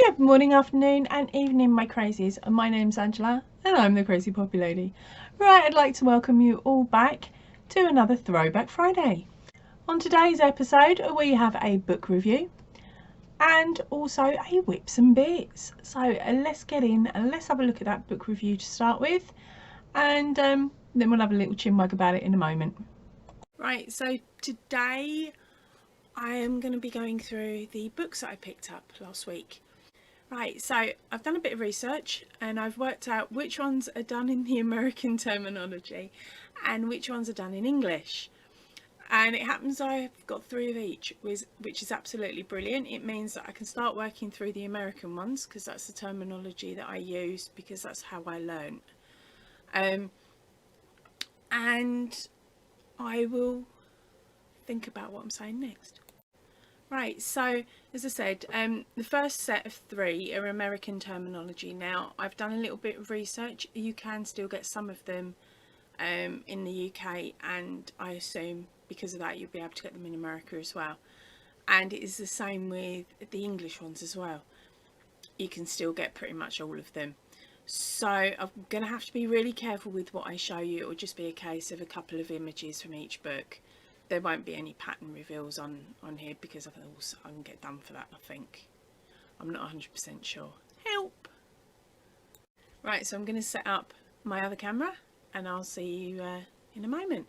Good morning, afternoon and evening, my crazies. My name's Angela and I'm the Crazy Poppy Lady. Right, I'd like to welcome you all back to another Throwback Friday. On today's episode we have a book review and also a whips and bits. So let's get in and let's have a look at that book review to start with, and then we'll have a little chinwag about it in a moment. Right, so today I am going to be going through the books that I picked up last week. Right, so I've done a bit of research and I've worked out which ones are done in the American terminology and which ones are done in English. And it happens I've got 3 of each, which is absolutely brilliant. It means that I can start working through the American ones because that's the terminology that I use, because that's how I learn. And I will think about what I'm saying next. Right, so as I said, the first set of 3 are American terminology. Now, I've done a little bit of research. You can still get some of them in the UK, and I assume because of that you'll be able to get them in America as well. And it is the same with the English ones as well. You can still get pretty much all of them. So I'm going to have to be really careful with what I show you. It will just be a case of a couple of images from each book. There won't be any pattern reveals on here because I can get done for that, I think. I'm not 100% sure. Help! Right, so I'm going to set up my other camera and I'll see you in a moment.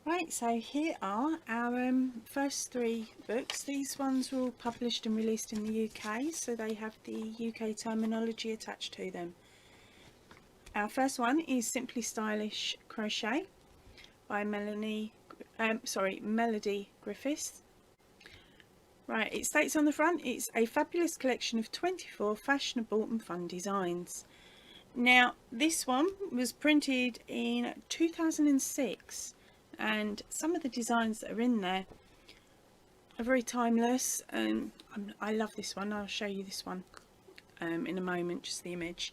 Right, so here are our first 3 books. These ones were all published and released in the UK, so they have the UK terminology attached to them. Our first one is Simply Stylish Crochet by Melody Griffiths. Right, it states on the front, it's a fabulous collection of 24 fashionable and fun designs. Now, this one was printed in 2006, and some of the designs that are in there are very timeless, and I love this one. I'll show you this one in a moment, just the image.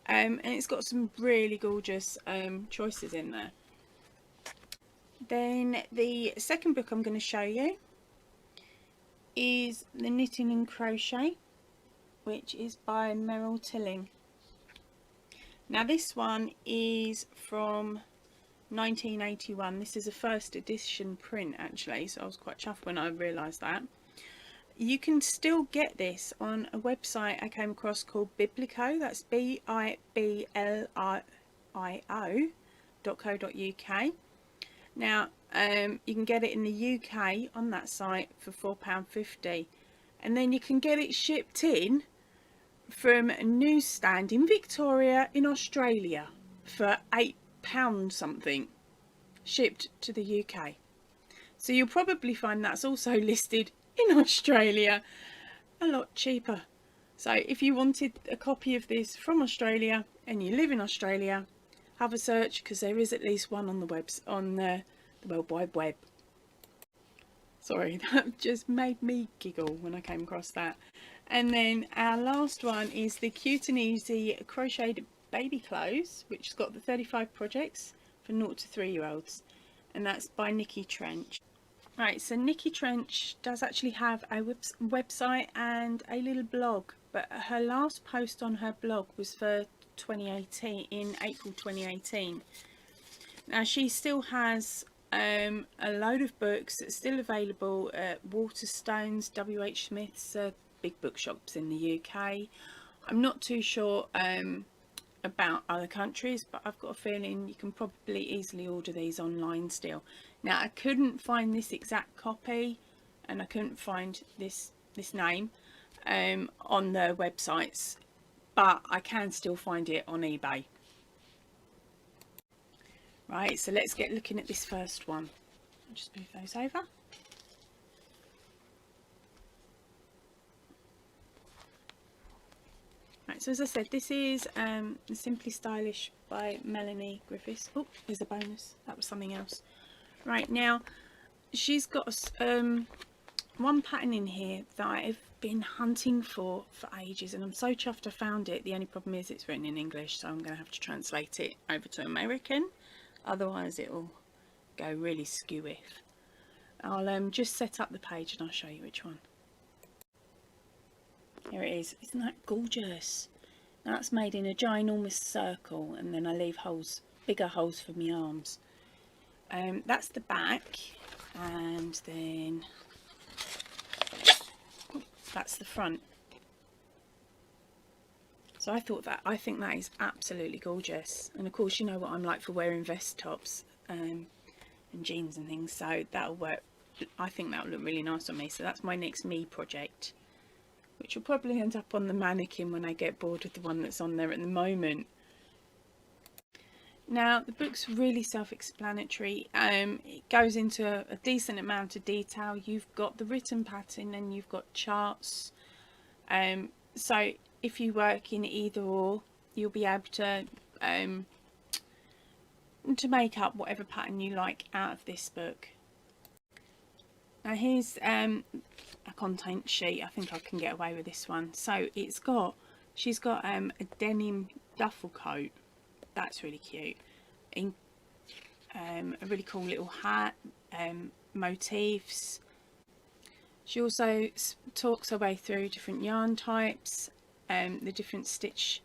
And it's got some really gorgeous choices in there. Then the second book I'm going to show you is The Knitting and Crochet, which is by Meryl Tilling. Now this one is from 1981. This is a first edition print actually, so I was quite chuffed when I realised that. You can still get this on a website I came across called Biblico. That's biblio.co.uk. Now you can get it in the UK on that site for £4.50, and then you can get it shipped in from a newsstand in Victoria in Australia for £8 something, shipped to the UK. So you'll probably find that's also listed in Australia a lot cheaper. So if you wanted a copy of this from Australia and you live in Australia, have a search, because there is at least one on the the World Wide Web. Sorry, that just made me giggle when I came across that. And then our last one is the Cute and Easy Crocheted Baby Clothes, which has got the 35 projects for 0 to 3-year-olds, and that's by Nikki Trench. Right, so Nikki Trench does actually have a website and a little blog, but her last post on her blog was for 2018, in April 2018. Now she still has a load of books that's still available at Waterstones, WH Smith's, big bookshops in the UK. I'm not too sure about other countries, but I've got a feeling you can probably easily order these online still. Now I couldn't find this exact copy and I couldn't find this name on the websites, but I can still find it on eBay. Right, so let's get looking at this first one. I'll just move those over. Right, so as I said, this is Simply Stylish by Melanie Griffiths. Oh, there's a bonus. That was something else. Right, now she's got one pattern in here that I've been hunting for ages, and I'm so chuffed I found it. The only problem is it's written in English, so I'm going to have to translate it over to American, otherwise it will go really skew-if. I'll just set up the page and I'll show you which one. Here it is. Isn't that gorgeous? Now that's made in a ginormous circle, and then I leave holes, bigger holes for my arms. That's the back, and then that's the front. So I think that is absolutely gorgeous. And of course, you know what I'm like for wearing vest tops and jeans and things, so that'll work. I think that'll look really nice on me. So that's my next me project, which will probably end up on the mannequin when I get bored with the one that's on there at the moment. Now the book's really self-explanatory. It goes into a decent amount of detail. You've got the written pattern and you've got charts. So if you work in either or, you'll be able to make up whatever pattern you like out of this book. Now here's a content sheet. I think I can get away with this one. So she's got a denim duffel coat. That's really cute. In a really cool little hat, motifs. She also talks her way through different yarn types, the different stitch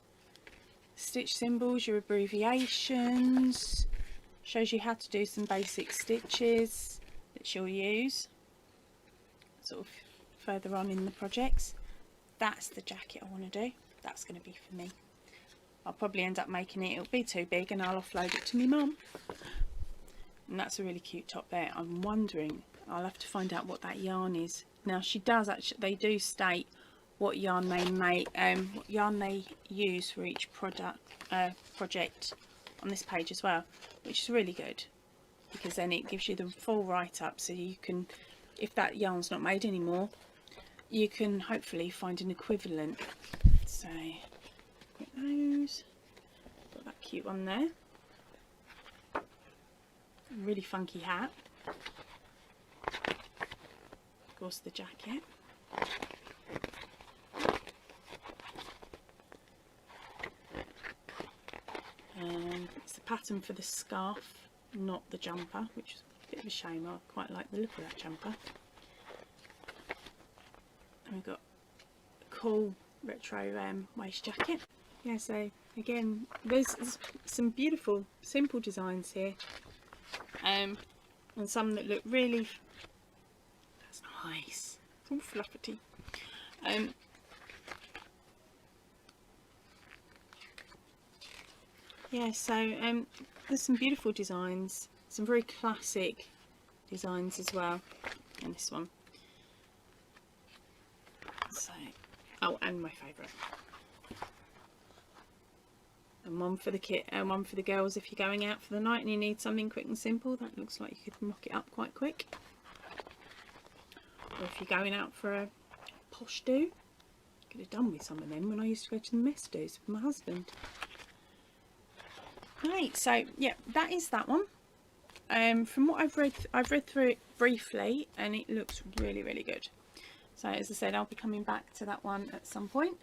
symbols, your abbreviations. Shows you how to do some basic stitches that she'll use sort of further on in the projects. That's the jacket I want to do. That's going to be for me. I'll probably end up making it. It'll be too big and I'll offload it to my mum. And that's a really cute top there. I'm wondering, I'll have to find out what that yarn is. Now she does actually, they do state what yarn they make, what yarn they use for each project on this page as well, which is really good, because then it gives you the full write-up, so you can, if that yarn's not made anymore, you can hopefully find an equivalent. So got those, got that cute one there, a really funky hat, of course the jacket, it's the pattern for the scarf, not the jumper, which is a bit of a shame. I quite like the look of that jumper. And we've got a cool retro waist jacket. Yeah, so again, there's some beautiful simple designs here, and some that look really, that's nice, it's all fluffy. Yeah, so there's some beautiful designs, some very classic designs as well, and this one. So, oh, and my favourite. And one for the kit, and one for the girls if you're going out for the night and you need something quick and simple. That looks like you could mock it up quite quick. Or if you're going out for a posh do, could have done with some of them when I used to go to the mess do's with my husband. Right, so yeah, that is that one. From what I've read through it briefly, and it looks really, really good. So as I said, I'll be coming back to that one at some point.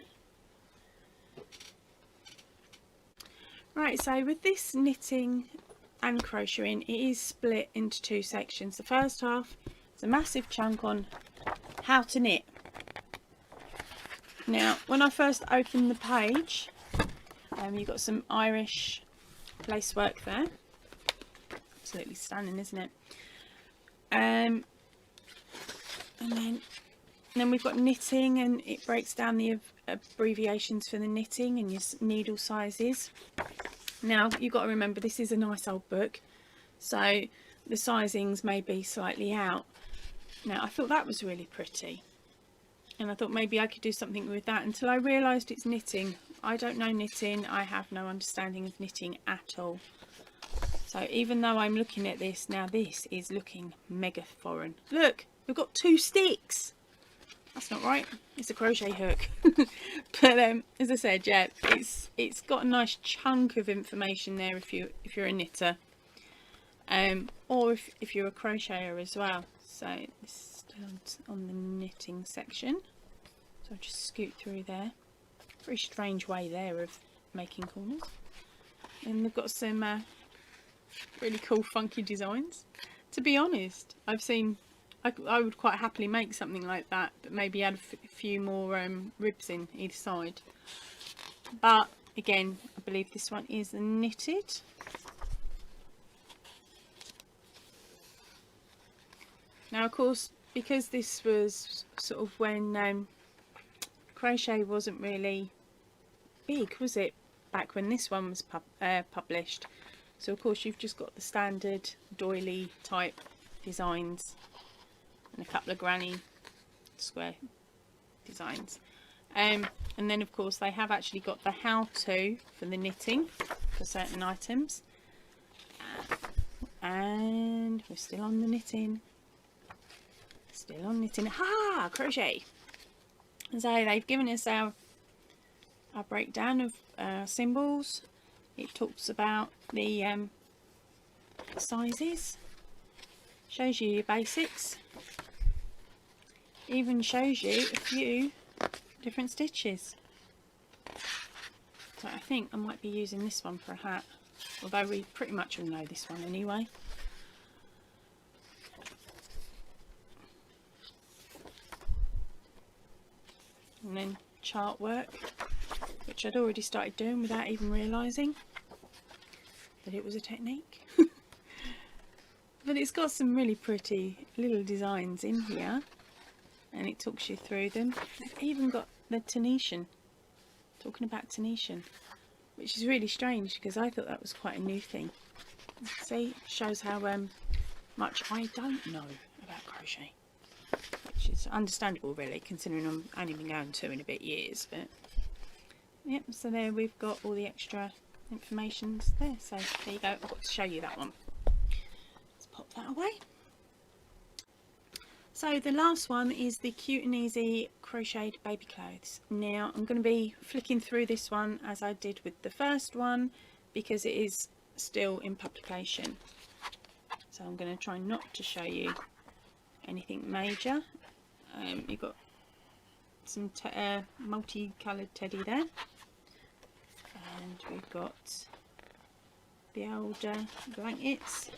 Right, so with this knitting and crocheting, it is split into two sections. The first half is a massive chunk on how to knit. Now, when I first opened the page, you've got some Irish lace work there, absolutely stunning, isn't it? And then we've got knitting, and it breaks down the abbreviations for the knitting and your needle sizes. Now you've got to remember, this is a nice old book, so the sizings may be slightly out. Now I thought that was really pretty, and I thought maybe I could do something with that, until I realised it's knitting. I don't know knitting, I have no understanding of knitting at all. So even though I'm looking at this now, this is looking mega foreign. Look, we've got 2 sticks. That's not right, it's a crochet hook. But as I said, yeah, it's got a nice chunk of information there if you're a knitter, or if you're a crocheter as well. So this is still on the knitting section, so I'll just scoot through there. Very strange way there of making corners. And they've got some really cool funky designs. To be honest, I've seen I would quite happily make something like that, but maybe add a few more ribs in either side. But again, I believe this one is knitted. Now of course, because this was sort of when crochet wasn't really big, was it, back when this one was published? So of course you've just got the standard doily type designs and a couple of granny square designs, and then of course they have actually got the how-to for the knitting for certain items, and we're still on the knitting, crochet. And so they've given us our breakdown of symbols. It talks about the sizes, shows you your basics, even shows you a few different stitches. So I think I might be using this one for a hat, although we pretty much all know this one anyway. And then chart work, which I'd already started doing without even realising that it was a technique. But it's got some really pretty little designs in here, and it talks you through them. They've even got the Tunisian, talking about Tunisian, which is really strange because I thought that was quite a new thing. See, shows how much I don't know about crochet, which is understandable really, considering I'm only been going 2 and a bit years. But yep, so there we've got all the extra informations there. So there you go, I've got to show you that one. Let's pop that away. So the last one is the Cute and Easy Crocheted Baby Clothes. Now I'm going to be flicking through this one as I did with the first one because it is still in publication. So I'm going to try not to show you anything major. You've got some multicoloured teddy there, and we've got the older blankets,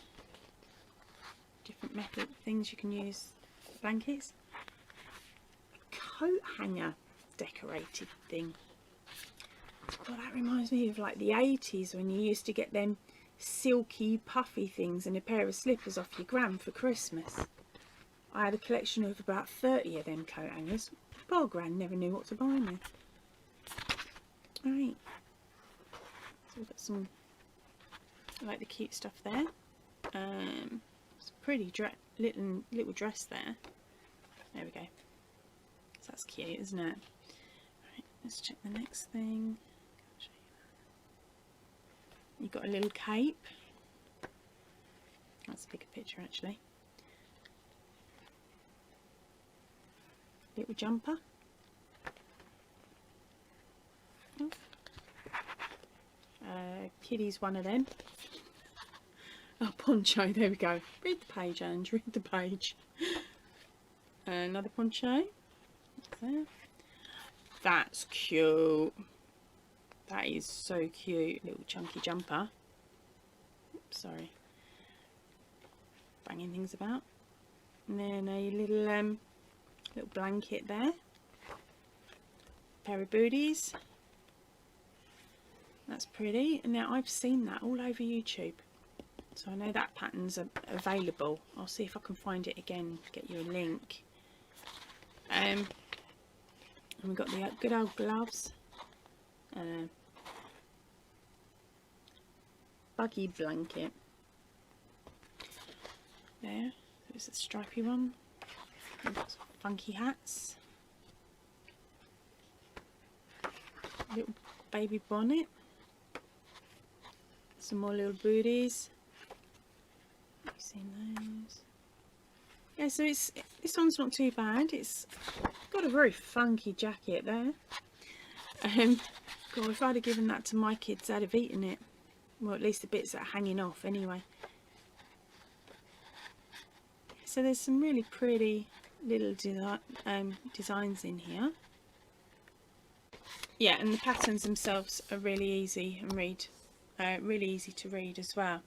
different method things you can use for blankets, a coat hanger decorated thing. Well, that reminds me of like the 80s when you used to get them silky puffy things and a pair of slippers off your gran for Christmas. I had a collection of about 30 of them coat hangers. Poor gran never knew what to buy me. Alright, so we've got some, I like the cute stuff there. It's a pretty little dress there. There we go. So that's cute, isn't it? Right, let's check the next thing. You've got a little cape. That's a bigger picture actually. Little jumper. Oh. Kiddie's one of them. Oh, poncho, there we go. Read the page, Ange, read the page. Another poncho. There. That's cute. That is so cute. Little chunky jumper. Oops, sorry. Banging things about. And then a little blanket there. Pair of booties. That's pretty. And now I've seen that all over YouTube. So I know that pattern's available. I'll see if I can find it again, get you a link. And we've got the good old gloves. Buggy blanket. There, there's a stripy one. We've got some funky hats. Little baby bonnet. Some more little booties. Have you seen those? Yeah, so this one's not too bad. It's got a very funky jacket there. God, if I'd have given that to my kids, they'd have eaten it. Well, at least the bits that are hanging off anyway. So there's some really pretty little designs in here. Yeah, and the patterns themselves are really easy and really easy to read as well.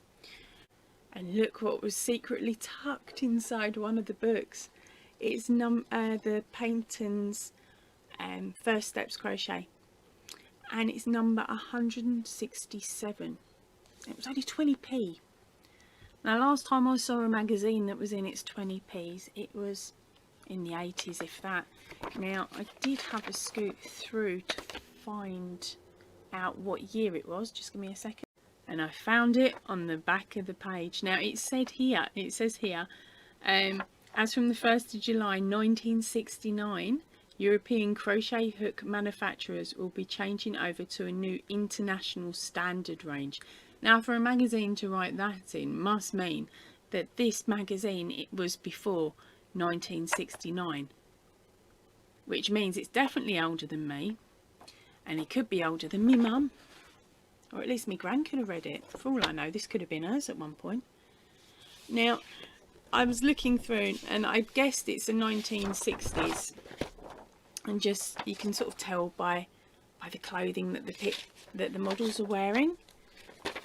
And look what was secretly tucked inside one of the books. It's the Paynton's First Steps Crochet, and it's number 167. It was only 20p. Now last time I saw a magazine that was in its 20p's, it was in the 80s, if that. Now I did have a scoot through to find out what year it was. Just give me a second. And I found it on the back of the page. Now it says here, as from the 1st of July 1969, European crochet hook manufacturers will be changing over to a new international standard range. Now for a magazine to write that in must mean that this magazine, it was before 1969, which means it's definitely older than me, and it could be older than me mum, or at least my gran could have read it. For all I know, this could have been hers at one point. Now I was looking through and I guessed it's the 1960s, and just you can sort of tell by the clothing that the models are wearing.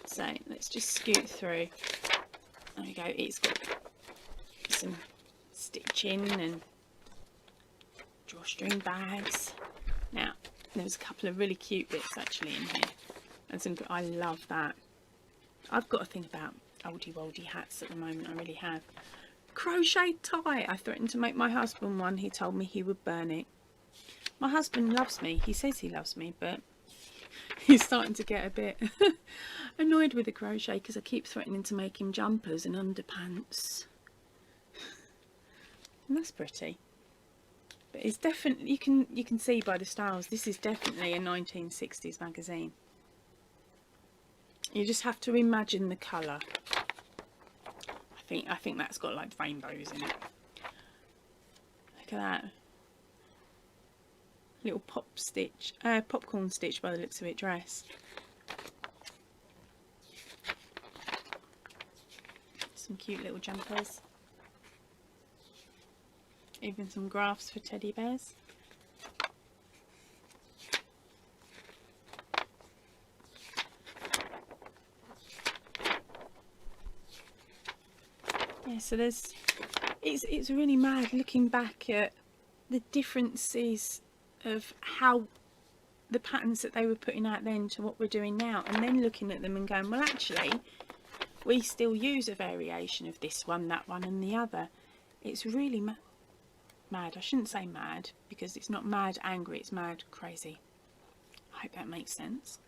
So let's just scoot through. There we go. It's got some stitching and drawstring bags. Now there's a couple of really cute bits actually in here, and some, I love that. I've got a thing about oldie woldy hats at the moment. I really have. Crochet tie. I threatened to make my husband one. He told me he would burn it. My husband loves me. He says he loves me, but he's starting to get a bit annoyed with the crochet because I keep threatening to make him jumpers and underpants. And that's pretty. But it's definitely, you can see by the styles, this is definitely a 1960s magazine. You just have to imagine the colour. I think that's got like rainbows in it. Look at that. Little popcorn stitch by the looks of it dress. Some cute little jumpers. Even some graphs for teddy bears. Yeah, so it's really mad looking back at the differences of how the patterns that they were putting out then to what we're doing now, and then looking at them and going, well actually we still use a variation of this one, that one and the other. It's really mad. I shouldn't say mad because it's not mad angry, it's mad crazy. I hope that makes sense.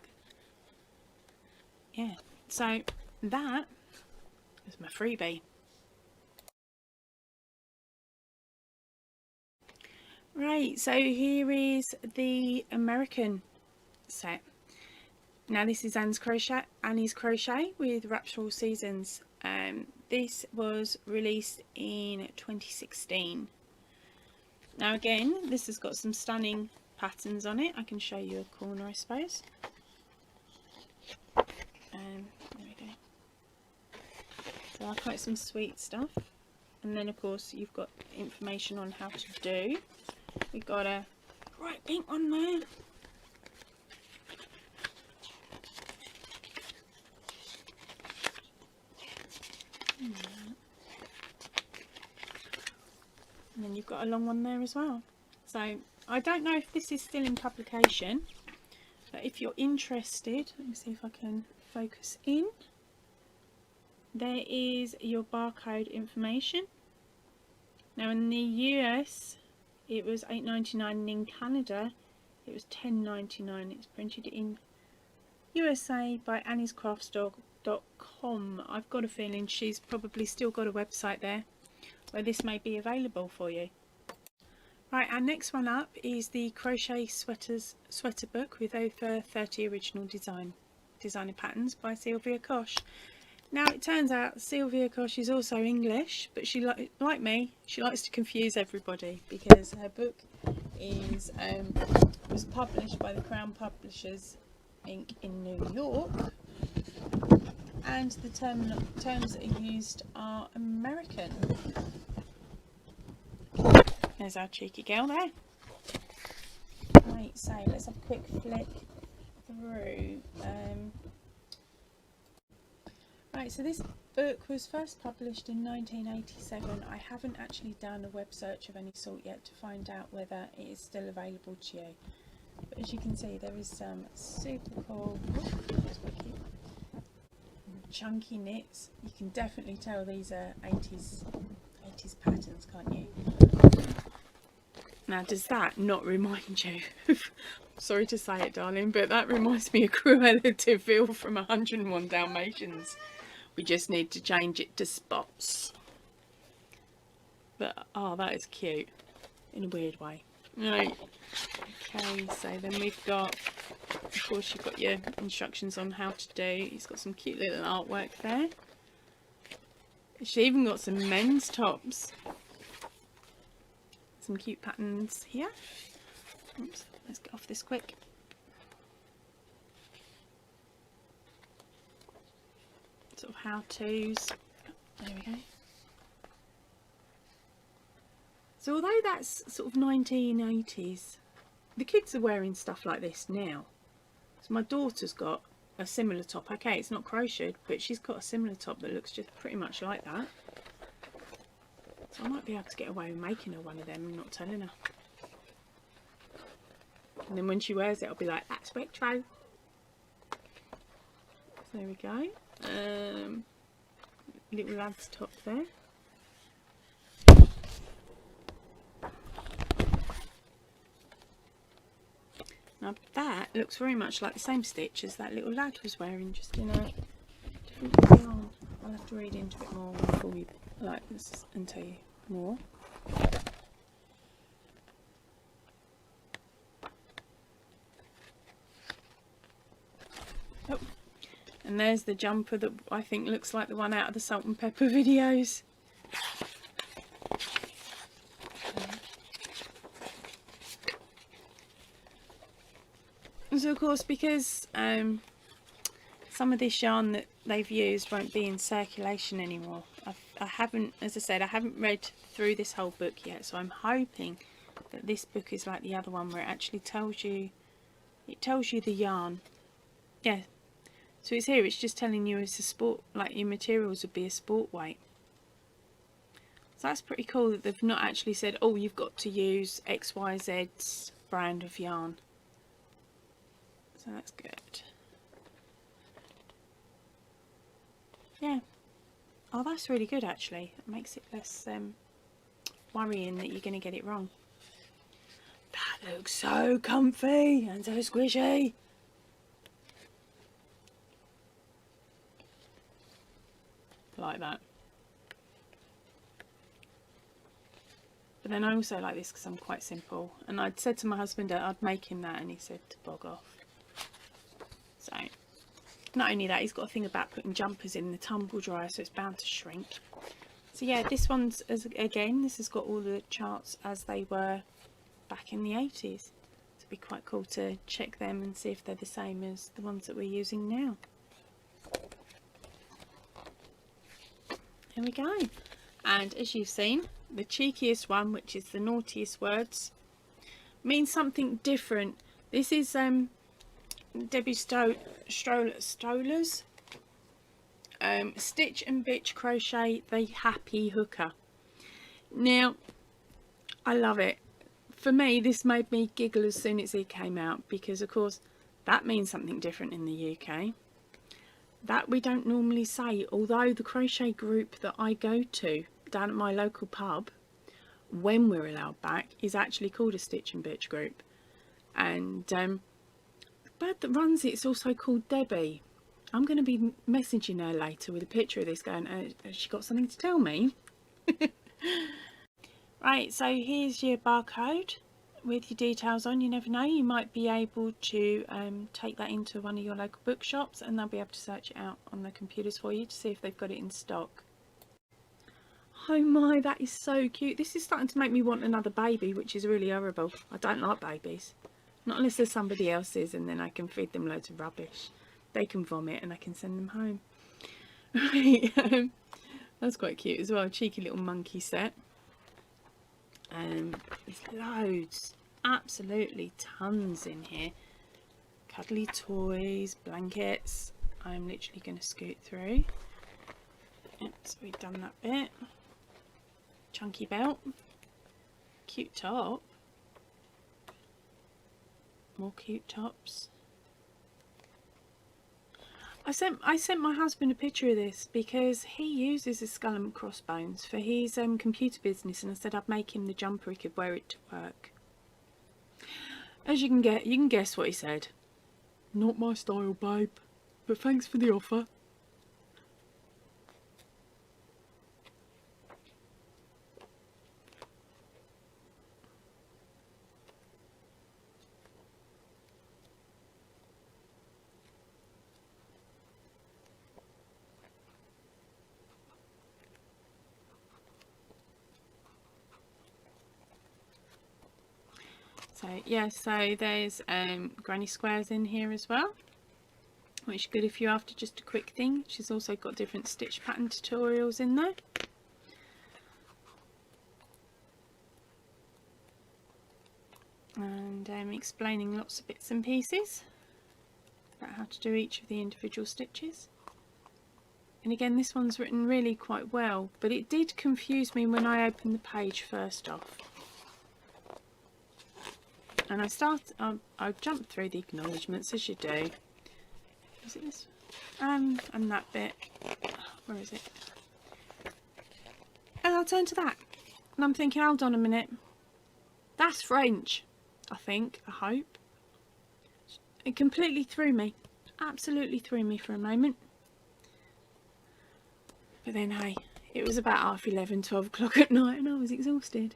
Yeah, so that was my freebie. Right, so here is the American set. Now this is Annie's Crochet with Wraps for All Seasons. This was released in 2016. Now again, this has got some stunning patterns on it. I can show you a corner, I suppose. There we go. So I've got some sweet stuff. And then of course you've got information on how to do. We've got a bright pink one there. And then you've got a long one there as well. So I don't know if this is still in publication, but if you're interested, let me see if I can focus in. There is your barcode information. Now in the US it was $8.99, and in Canada it was $10.99. It's printed in USA by anniescraftsdog.com. I've got a feeling she's probably still got a website there where this may be available for you. Right, our next one up is the Crochet Sweater book with over 30 original designer patterns by Sylvia Kosh. Now it turns out Sylvia Kosh is also English, but she like me, she likes to confuse everybody because her book is was published by the Crown Publishers Inc. in New York, and the terms that are used are American. There's our cheeky girl there. Right, so let's have a quick flick through. Right, so this book was first published in 1987. I haven't actually done a web search of any sort yet to find out whether it is still available to you. But as you can see, there is some super cool chunky knits. You can definitely tell these are 80s patterns, can't you? Now, does that not remind you? Sorry to say it, darling, but that reminds me of Cruella de Vil from 101 Dalmatians. We just need to change it to spots. But oh, that is cute in a weird way. Right. Okay, so then we've got, of course, you've got your instructions on how to do. He's got some cute little artwork there. She's even got some men's tops. Some cute patterns here. Oops, let's get off this quick. Sort of how-tos. There we go. So although that's sort of 1980s, the kids are wearing stuff like this now. So my daughter's got a similar top. Okay, it's not crocheted, but she's got a similar top that looks just pretty much like that. So I might be able to get away with making her one of them and not telling her. And then when she wears it, I'll be like, that's retro. So there we go. Little lad's top there. Now that looks very much like the same stitch as that little lad was wearing, just in a different yarn. I'll have to read into it more before we like this and tell you more. Oh, and there's the jumper that I think looks like the one out of the Salt and Pepper videos. So of course, because some of this yarn that they've used won't be in circulation anymore, I haven't, as I said, I haven't read through this whole book yet, so I'm hoping that this book is like the other one where it actually tells you, the yarn. Yeah, so it's here, it's just telling you it's a sport, like your materials would be a sport weight. So that's pretty cool that they've not actually said, oh, you've got to use XYZ's brand of yarn. So that's good. Yeah. Oh, that's really good actually. It makes it less worrying that you're going to get it wrong. That looks so comfy and so squishy. Like that. But then I also like this because I'm quite simple. And I'd said to my husband that I'd make him that and he said to bog off. So, not only that, he's got a thing about putting jumpers in the tumble dryer, so it's bound to shrink. So yeah, this one's, again, this has got all the charts as they were back in the 80s. So it'd be quite cool to check them and see if they're the same as the ones that we're using now. There we go. And as you've seen, the cheekiest one, which is the naughtiest words, means something different. This is Debbie Stoller's Stitch and Bitch Crochet the Happy Hooker. Now, I love it. For me, this made me giggle as soon as it came out, because of course that means something different in the UK. That we don't normally say, although the crochet group that I go to down at my local pub, when we're allowed back, is actually called a Stitch and Bitch group. And the bird that runs it's also called Debbie. I'm going to be messaging her later with a picture of this going, has she got something to tell me? Right, so here's your barcode with your details on. You never know, you might be able to take that into one of your local bookshops and they'll be able to search it out on the computers for you to see if they've got it in stock. Oh my, that is so cute. This is starting to make me want another baby, which is really horrible. I don't like babies. Not unless there's somebody else's and then I can feed them loads of rubbish. They can vomit and I can send them home. Right, that's quite cute as well. A cheeky little monkey set. There's loads, absolutely tons in here. Cuddly toys, blankets. I'm literally going to scoot through. Yep, so we've done that bit. Chunky belt. Cute top. More cute tops. I sent my husband a picture of this because he uses a skull and crossbones for his computer business, and I said I'd make him the jumper, he could wear it to work. As you can guess what he said. Not my style, babe, but thanks for the offer. So yeah, so there's granny squares in here as well, which is good if you're after just a quick thing. She's also got different stitch pattern tutorials in there. And explaining lots of bits and pieces about how to do each of the individual stitches. And again, this one's written really quite well, but it did confuse me when I opened the page first off. And I jumped through the acknowledgements, as you do. Is it this? And that bit. Where is it? And I'll turn to that. And I'm thinking, hold on a minute. That's French, I think, I hope. It completely threw me. Absolutely threw me for a moment. But then, hey, it was about 11:30, 12 o'clock at night and I was exhausted.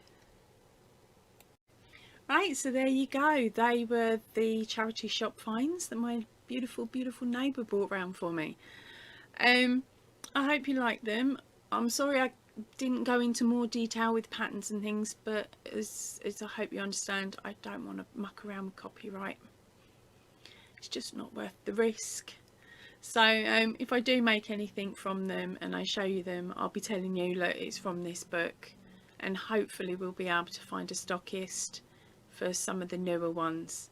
Right, so there you go. They were the charity shop finds that my beautiful neighbour brought round for me. I hope you like them. I'm sorry I didn't go into more detail with patterns and things, but as I hope you understand, I don't want to muck around with copyright. It's just not worth the risk. So if I do make anything from them and I show you them, I'll be telling you, look, it's from this book, and hopefully we'll be able to find a stockist for some of the newer ones.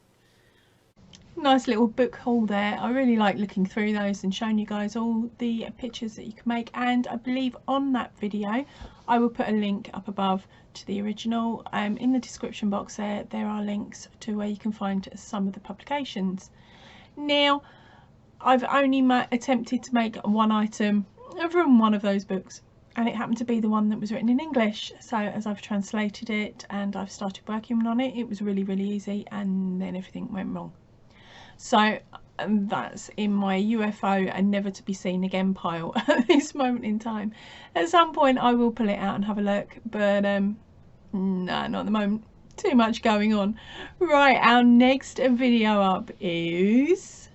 Nice little book haul there. I really like looking through those and showing you guys all the pictures that you can make, and I believe on that video I will put a link up above to the original. In the description box there are links to where you can find some of the publications. Now I've only attempted to make one item from one of those books, and it happened to be the one that was written in English. So as I've translated it and I've started working on it, it was really easy, and then everything went wrong. So that's in my UFO and never to be seen again pile at this moment in time. At some point I will pull it out and have a look, but no, not at the moment. Too much going on. Right, our next video up is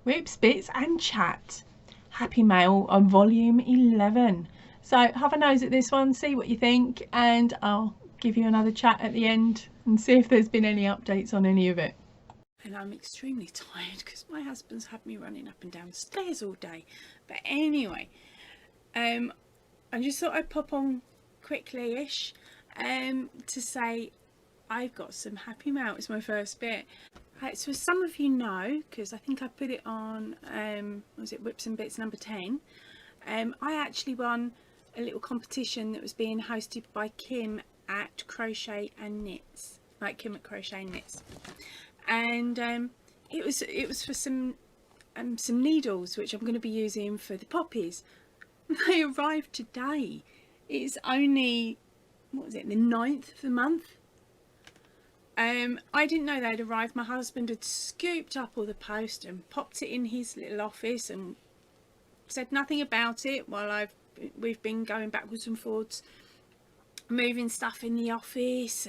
Whips, Bits and Chat. Happy Mail on volume 11. So have a nose at this one, see what you think, and I'll give you another chat at the end and see if there's been any updates on any of it. And I'm extremely tired because my husband's had me running up and down stairs all day. But anyway, I just thought I'd pop on quickly-ish to say I've got some happy mail. It's my first bit. So as some of you know, because I think I put it on, was it Whips and Bits number 10, I actually won a little competition that was being hosted by Kim at Crochet and Knits, like Kim at Crochet and Knits, and it was for some needles which I'm going to be using for the poppies. They arrived today. It's only, what was it, the 9th of the month. I didn't know they'd arrived. My husband had scooped up all the post and popped it in his little office and said nothing about it while we've been going backwards and forwards, moving stuff in the office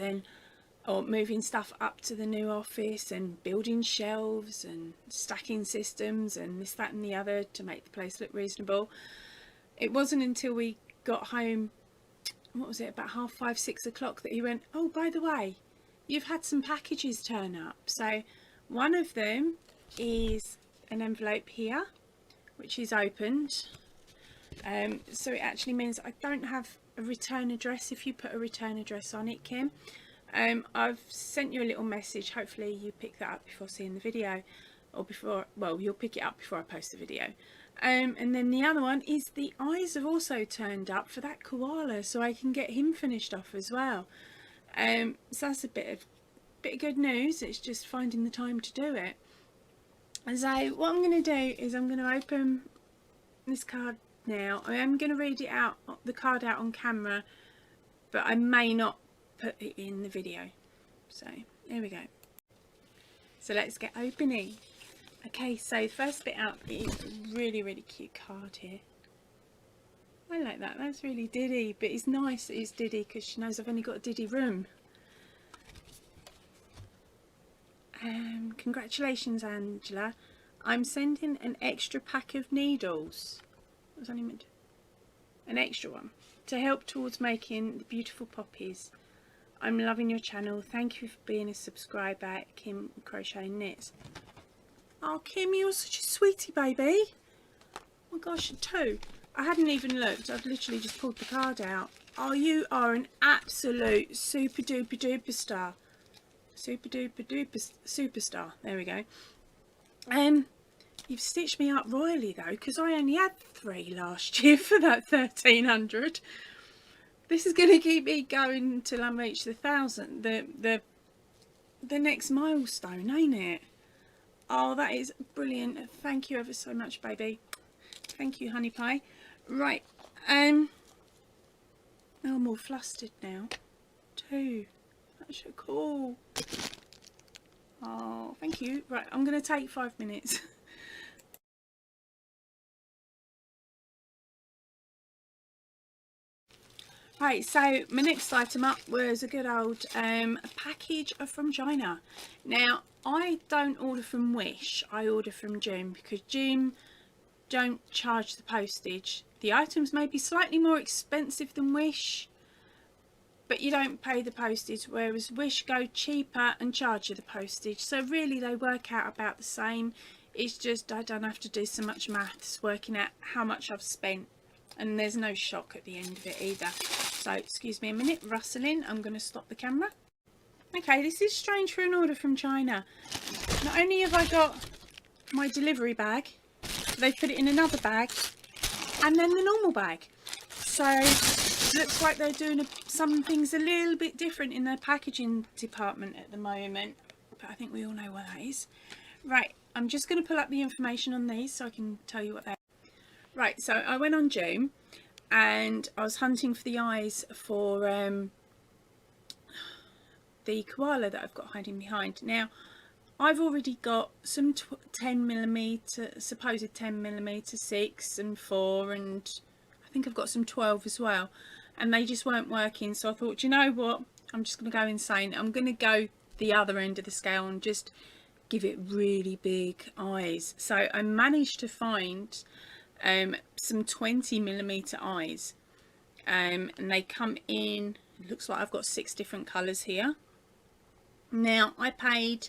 or moving stuff up to the new office and building shelves and stacking systems and this, that and the other to make the place look reasonable. It wasn't until we got home, what was it, about 5:30, 6 o'clock, that he went, oh, by the way, you've had some packages turn up. So one of them is an envelope here, which is opened. So it actually means I don't have a return address if you put a return address on it, Kim. I've sent you a little message. Hopefully you pick that up before seeing the video, or before, well, you'll pick it up before I post the video. And then the other one is the eyes have also turned up for that koala, so I can get him finished off as well. So that's a bit of good news. It's just finding the time to do it. And so what I'm going to do is I'm going to open this card now. I am going to read it out, the card out on camera, but I may not put it in the video. So there we go. So let's get opening. Okay, so the first bit out is a really, really cute card here. I like that. That's really Diddy, but it's nice that it's Diddy because she knows I've only got a Diddy room. Congratulations, Angela. I'm sending an extra pack of needles. What was I meant to? An extra one to help towards making the beautiful poppies. I'm loving your channel. Thank you for being a subscriber at Kim Crochet Knits. Oh, Kim, you're such a sweetie, baby. Oh my gosh, two. I hadn't even looked. I've literally just pulled the card out. Oh, you are an absolute super duper duper star. Super duper duper superstar. There we go. You've stitched me up royally though, because I only had 3 last year for that 1300. This is going to keep me going until I reach the 1000. The next milestone, ain't it? Oh, that is brilliant. Thank you ever so much, baby. Thank you, honey pie. Right. Oh, I'm all flustered now. 2. That's so cool. Oh, thank you. Right, I'm going to take 5 minutes. Right, so my next item up was a good old package from China. Now, I don't order from Wish, I order from Joom, because Joom don't charge the postage. The items may be slightly more expensive than Wish, but you don't pay the postage, whereas Wish go cheaper and charge you the postage. So really they work out about the same. It's just I don't have to do so much maths working out how much I've spent, and there's no shock at the end of it either. So excuse me a minute, rustling. I'm going to stop the camera. Okay, this is strange for an order from China. Not only have I got my delivery bag, they put it in another bag, and then the normal bag. So looks like they're doing some things a little bit different in their packaging department at the moment, but I think we all know what that is. Right, I'm just going to pull up the information on these so I can tell you what they're. Right, so I went on Joom and I was hunting for the eyes for the koala that I've got hiding behind. Now I've already got some 10mm, supposed 10mm 6 and 4, and I think I've got some 12 as well, and they just weren't working. So I thought, you know what, I'm just going to go insane. I'm going to go the other end of the scale and just give it really big eyes. So I managed to find some 20mm eyes, and they come in, it looks like I've got 6 different colours here. Now I paid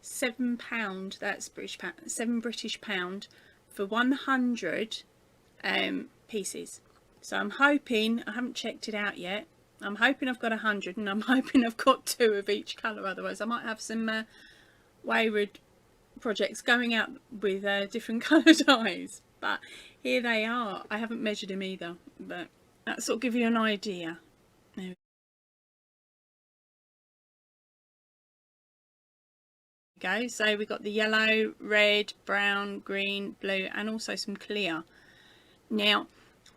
£7, that's British pound, £7 for 100 pieces. So I'm hoping, I haven't checked it out yet, I'm hoping I've got 100, and I'm hoping I've got 2 of each colour, otherwise I might have some wayward projects going out with different coloured eyes. But here they are. I haven't measured them either, but that sort of give you an idea. There we go. So we've got the yellow, red, brown, green, blue, and also some clear. Now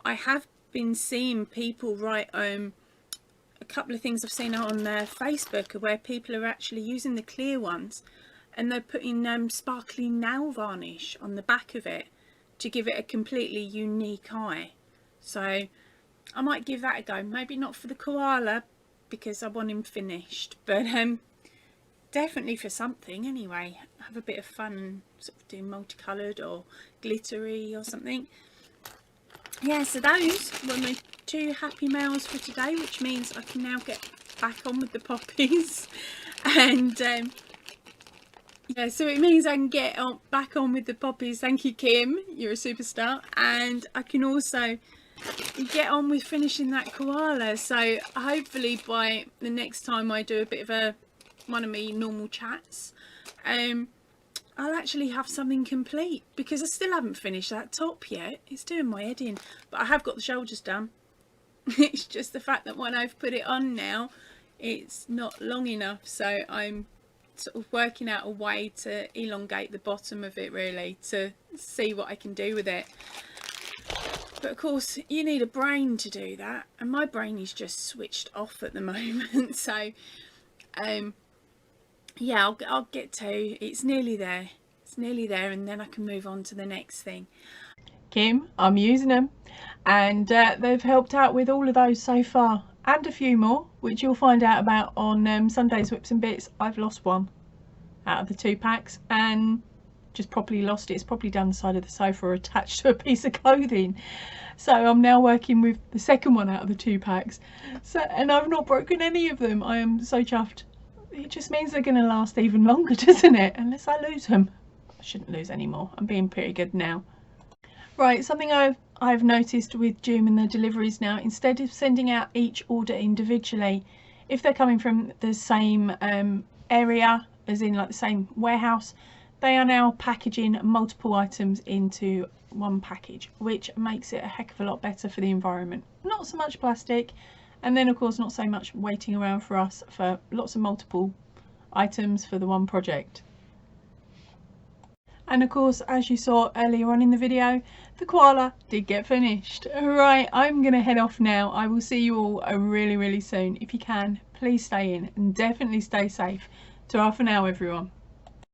I have been seeing people write a couple of things I've seen on Facebook where people are actually using the clear ones and they're putting sparkly nail varnish on the back of it to give it a completely unique eye. So I might give that a go. Maybe not for the koala because I want him finished, but definitely for something anyway. Have a bit of fun and sort of do multicoloured or glittery or something. Yeah, so those were my 2 happy mails for today, which means I can now get back on with the poppies. And yeah, so it means I can get back on with the poppies. Thank you, Kim, you're a superstar. And I can also get on with finishing that koala. So hopefully by the next time I do a bit of one of my normal chats, I'll actually have something complete, because I still haven't finished that top yet. It's doing my head in, but I have got the shoulders done. It's just the fact that when I've put it on now, it's not long enough, so I'm sort of working out a way to elongate the bottom of it, really, to see what I can do with it. But of course you need a brain to do that, and my brain is just switched off at the moment. So yeah, I'll get to, it's nearly there, and then I can move on to the next thing. Kim, I'm using them, and they've helped out with all of those so far, and a few more, which you'll find out about on Sunday's Whips and Bits. I've lost one out of the 2 packs, and just properly lost it. It's probably down the side of the sofa or attached to a piece of clothing. So I'm now working with the second one out of the 2 packs. So, and I've not broken any of them. I am so chuffed. It just means they're going to last even longer, doesn't it? Unless I lose them. I shouldn't lose any more. I'm being pretty good now. Right, something I've noticed with Joom and the deliveries now, instead of sending out each order individually, if they're coming from the same area, as in like the same warehouse, they are now packaging multiple items into one package, which makes it a heck of a lot better for the environment. Not so much plastic, and then of course not so much waiting around for us for lots of multiple items for the one project. And of course, as you saw earlier on in the video, the koala did get finished. Right, I'm gonna head off now. I will see you all really soon. If you can, please stay in and definitely stay safe. Ta-ra for now, everyone.